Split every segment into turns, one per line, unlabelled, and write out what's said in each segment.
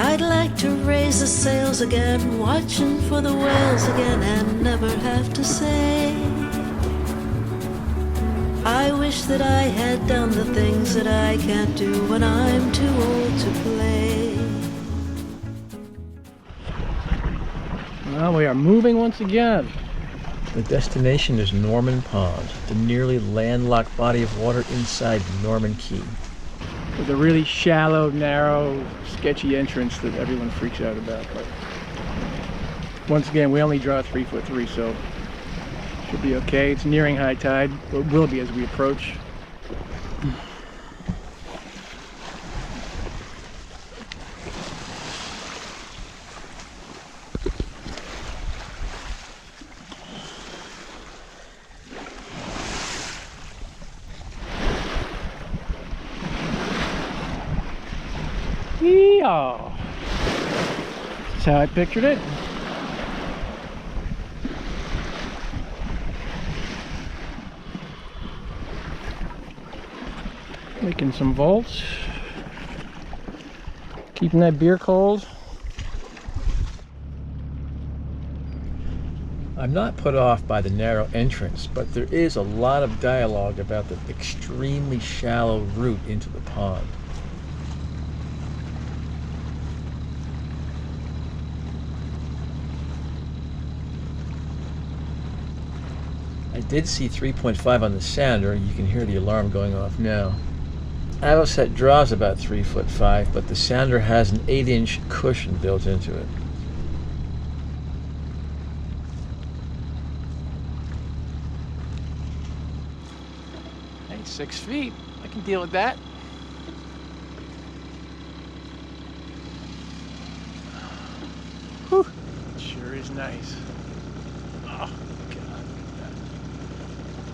I'd like to raise the sails again, watching for the whales again, and never have to say, I wish that I had done the things that I can't do when I'm too old to play.
Well, we are moving once again.
The destination is Norman Pond, the nearly landlocked body of water inside Norman Cay.
With a really shallow, narrow, sketchy entrance that everyone freaks out about. But once again, we only draw 3'3", so should be okay. It's nearing high tide, but will be as we approach. Yeehaw! That's how I pictured it. Making some volts. Keeping that beer cold.
I'm not put off by the narrow entrance, but there is a lot of dialogue about the extremely shallow route into the pond. I did see 3.5 on the sounder. You can hear the alarm going off now. Avocet draws about 3'5", but the sounder has an 8-inch cushion built into it.
Hey, 6 feet. I can deal with that. Whew. Sure is nice. Oh, God.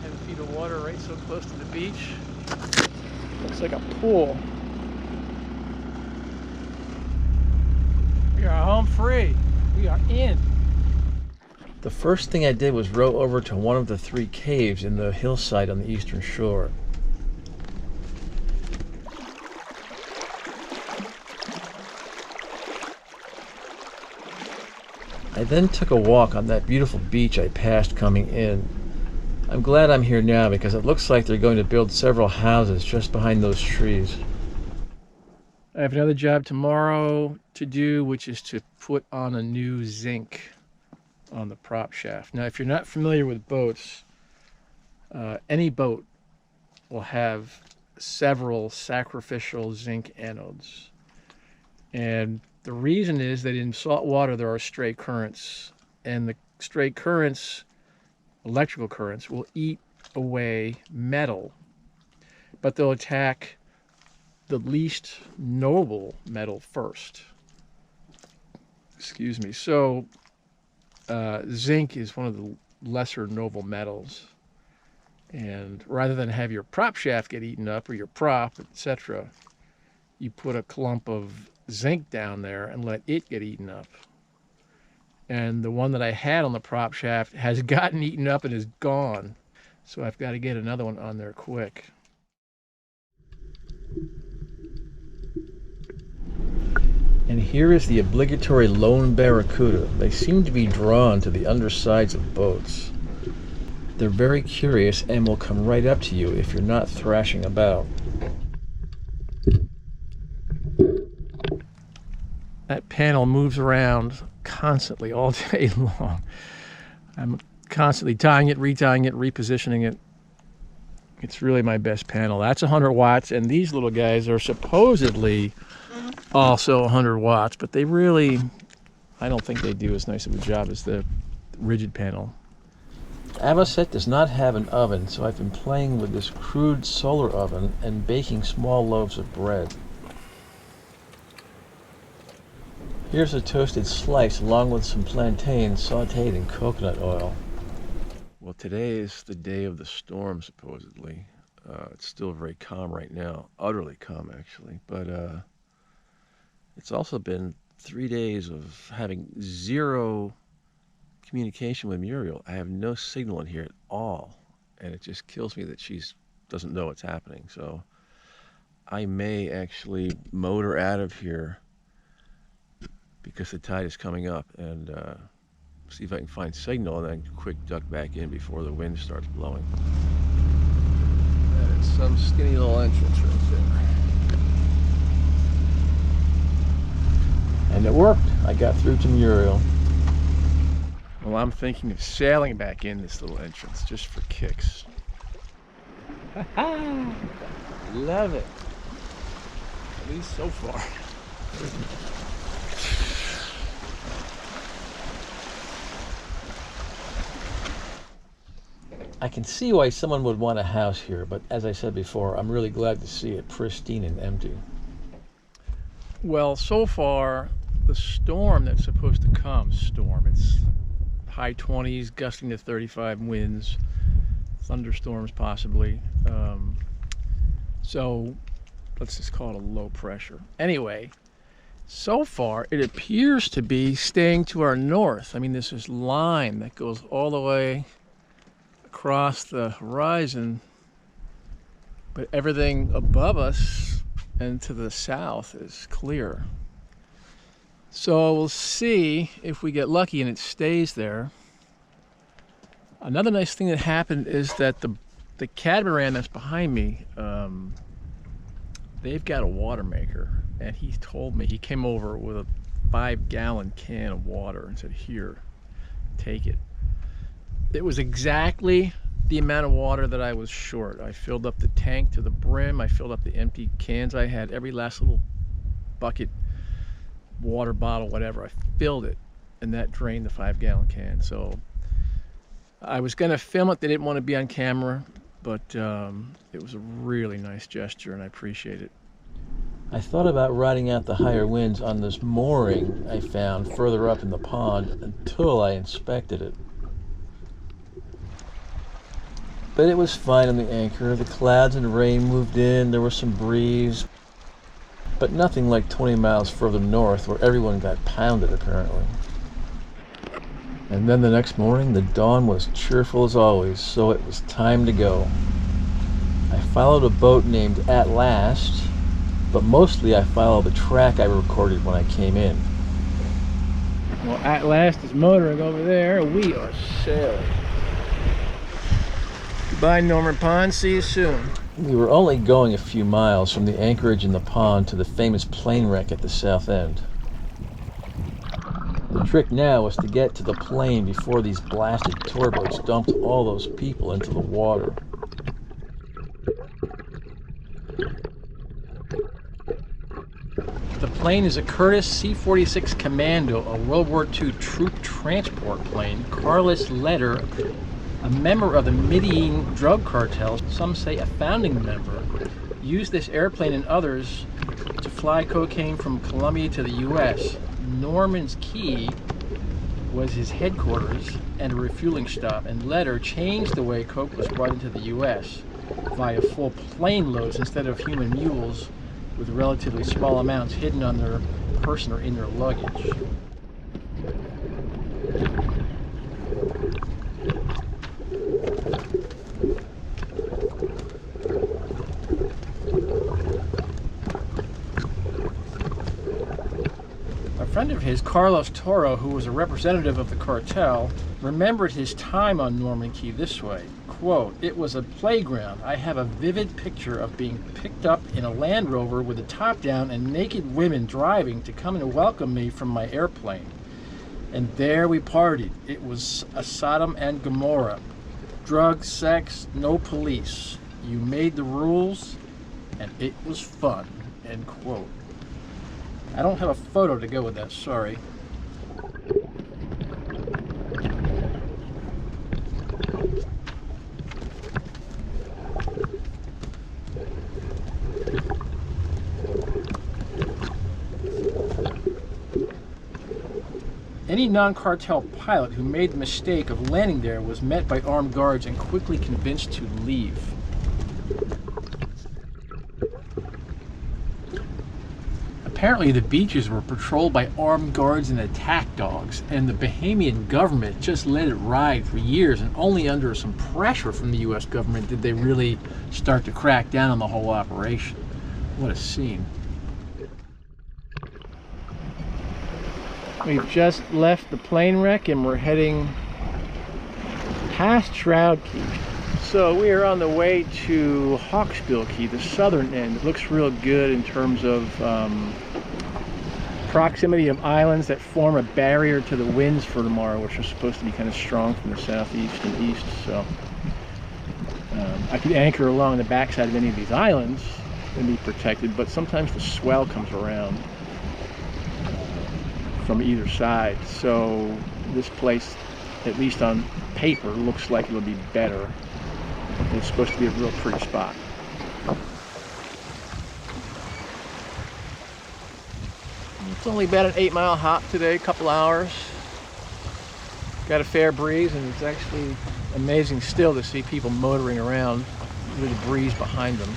10 feet of water right so close to the beach. Looks like a pool. We are home free. We are in.
The first thing I did was row over to one of the 3 caves in the hillside on the eastern shore. I then took a walk on that beautiful beach I passed coming in. I'm glad I'm here now because it looks like they're going to build several houses just behind those trees.
I have another job tomorrow to do, which is to put on a new zinc on the prop shaft. Now, if you're not familiar with boats, any boat will have several sacrificial zinc anodes. And the reason is that in salt water there are stray currents, and the stray currents, electrical currents, will eat away metal, but they'll attack the least noble metal first. Excuse me. So zinc is one of the lesser noble metals, and rather than have your prop shaft get eaten up or your prop, etc., you put a clump of zinc down there and let it get eaten up. And the one that I had on the prop shaft has gotten eaten up and is gone, so I've got to get another one on there quick.
And here is the obligatory lone barracuda. They seem to be drawn to the undersides of boats. They're very curious and will come right up to you if you're not thrashing about.
That panel moves around constantly all day long. I'm constantly tying it, retying it, repositioning it. It's really my best panel. That's 100 watts, and these little guys are supposedly also 100 watts, but they really, I don't think they do as nice of a job as the rigid panel.
Avocet does not have an oven, so I've been playing with this crude solar oven and baking small loaves of bread. Here's a toasted slice along with some plantains sauteed in coconut oil. Well, today is the day of the storm, supposedly. It's still very calm right now, utterly calm actually, but it's also been 3 days of having zero communication with Muriel. I have no signal in here at all, and it just kills me that she doesn't know what's happening. So I may actually motor out of here because the tide is coming up, and see if I can find signal and then quick duck back in before the wind starts blowing. And it's some skinny little entrance right there. And it worked. I got through to Muriel.
Well, I'm thinking of sailing back in this little entrance just for kicks. Love it. At least so far.
I can see why someone would want a house here, but as I said before, I'm really glad to see it pristine and empty.
Well, so far, the storm that's supposed to come, it's high 20s, gusting to 35 winds, thunderstorms possibly. So let's just call it a low pressure. Anyway, so far it appears to be staying to our north. I mean, there's this line that goes all the way across the horizon, but everything above us and to the south is clear. So we'll see if we get lucky and it stays there. Another nice thing that happened is that the catamaran that's behind me, they've got a water maker, and he told me, he came over with a 5-gallon can of water and said, "Here, take it." It was exactly the amount of water that I was short. I filled up the tank to the brim. I filled up the empty cans I had, every last little bucket, water bottle, whatever. I filled it, and that drained the 5-gallon can. So I was going to film it. They didn't want to be on camera, but it was a really nice gesture, and I appreciate it.
I thought about riding out the higher winds on this mooring I found further up in the pond until I inspected it. But it was fine on the anchor. The clouds and rain moved in, there was some breeze, but nothing like 20 miles further north where everyone got pounded apparently. And then the next morning, the dawn was cheerful as always, so it was time to go. I followed a boat named At Last, but mostly I followed the track I recorded when I came in.
Well, At Last is motoring over there. We are sailing. Goodbye, Norman Pond. See you soon.
We were only going a few miles from the anchorage in the pond to the famous plane wreck at the south end. The trick now was to get to the plane before these blasted tour boats dumped all those people into the water.
The plane is a Curtiss C-46 Commando, a World War II troop transport plane. Carlos Leder, a member of the Medellin drug cartel, some say a founding member, used this airplane and others to fly cocaine from Colombia to the U.S. Norman Cay was his headquarters and a refueling stop, and Leder changed the way coke was brought into the U.S. via full plane loads instead of human mules with relatively small amounts hidden on their person or in their luggage. A friend of his, Carlos Toro, who was a representative of the cartel, remembered his time on Norman Cay this way. Quote, "It was a playground. I have a vivid picture of being picked up in a Land Rover with the top down and naked women driving to come and welcome me from my airplane. And there we partied. It was a Sodom and Gomorrah. Drugs, sex, no police. You made the rules, and it was fun." End quote. I don't have a photo to go with that, sorry. Any non-cartel pilot who made the mistake of landing there was met by armed guards and quickly convinced to leave. Apparently the beaches were patrolled by armed guards and attack dogs, and the Bahamian government just let it ride for years, and only under some pressure from the US government did they really start to crack down on the whole operation. What a scene. We've just left the plane wreck and we're heading past Shroud Cay. So we are on the way to Hawksbill Cay, the southern end. It looks real good in terms of proximity of islands that form a barrier to the winds for tomorrow, which are supposed to be kind of strong from the southeast and east. So I could anchor along the backside of any of these islands and be protected, but sometimes the swell comes around from either side. So this place, at least on paper, looks like it'll be better. It's supposed to be a real pretty spot. It's only about an 8-mile hop today, a couple hours. Got a fair breeze, and it's actually amazing still to see people motoring around with a breeze behind them.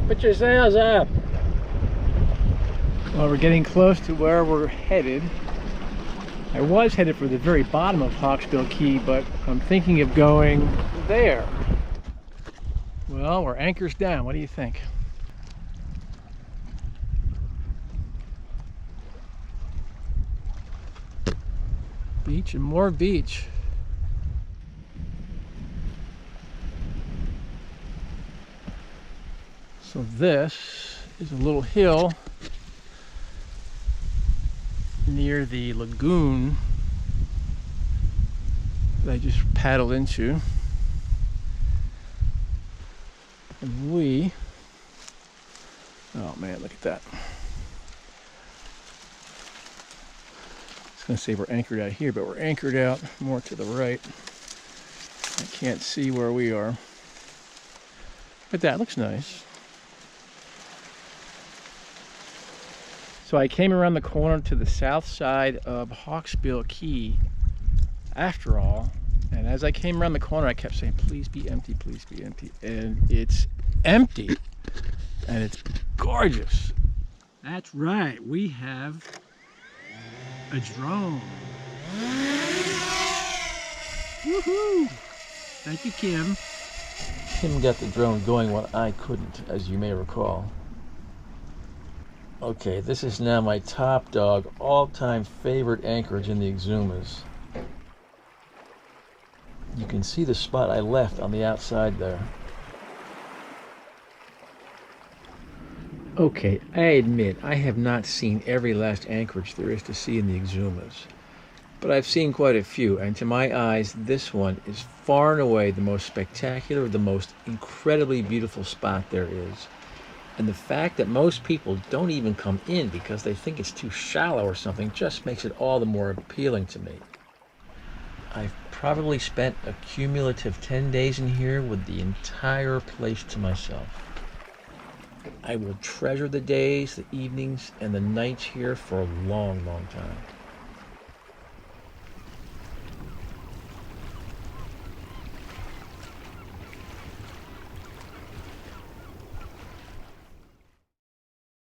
Put your sails up! Well, we're getting close to where we're headed. I was headed for the very bottom of Hawksbill Cay, but I'm thinking of going there. Well, we're anchors down. What do you think? Beach and more beach. So this is a little hill near the lagoon that I just paddled into, and we, oh man, look at that. I was going to say we're anchored out here, but we're anchored out more to the right. I can't see where we are, but that looks nice. So I came around the corner to the south side of Hawksbill Cay after all, and as I came around the corner I kept saying, please be empty, please be empty, and it's empty, and it's gorgeous. That's right, we have a drone. Woohoo! Thank you, Kim.
Kim got the drone going when I couldn't, as you may recall. Okay, this is now my top dog, all-time favorite anchorage in the Exumas. You can see the spot I left on the outside there.
Okay, I admit I have not seen every last anchorage there is to see in the Exumas, but I've seen quite a few, and to my eyes this one is far and away the most spectacular, the most incredibly beautiful spot there is. And the fact that most people don't even come in because they think it's too shallow or something just makes it all the more appealing to me. I've probably spent a cumulative 10 days in here with the entire place to myself. I will treasure the days, the evenings, and the nights here for a long, long time.